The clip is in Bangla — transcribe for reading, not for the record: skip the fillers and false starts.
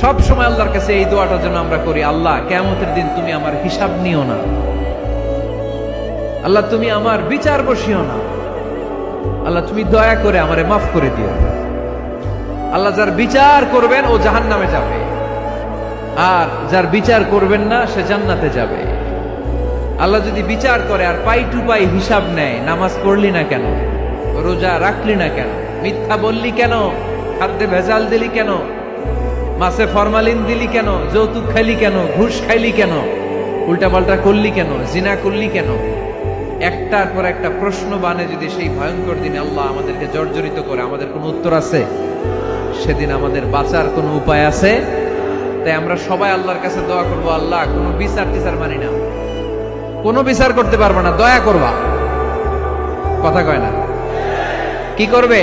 সব সময় আল্লাহর কাছে এই দোয়াটা যেন আমরা করি, আল্লাহ কিয়ামতের দিন তুমি আমার হিসাব নিও না, আল্লাহ তুমি আমার বিচার বসিও না, আল্লাহ তুমি দয়া করে আমারে মাফ করে দিও। আল্লাহ যার বিচার করবেন ও জাহান্নামে যাবে, আর যার বিচার করবেন না সে জান্নাতে যাবে। আল্লাহ যদি বিচার করে আর পাই টু পাই হিসাব নেয়, নামাজ পড়লি না কেন, রোজা রাখলি না কেন, মিথ্যা বললি কেন, খাদ্যে ভেজাল দিলি কেন, মাছে ফরমালিন দিলি কেন, যৌতুক খাইলি কেন, ঘুষ খাইলি কেন, উল্টাপাল্টা করলি কেন, জিনা করলি কেন, একটার পর একটা প্রশ্ন বানে যদি সেই ভয়ঙ্কর দিনে আল্লাহ আমাদেরকে জর্জরিত করে, আমাদের কোনো উত্তর আছে? সেদিন আমাদের বাঁচার কোনো উপায় আছে? তাই আমরা সবাই আল্লাহর কাছে দোয়া করবো, আল্লাহ কোনো বিচার টিচার মানি না, কোনো বিচার করতে পারবো না, দয়া করবা। কথা কয় না? কি করবে?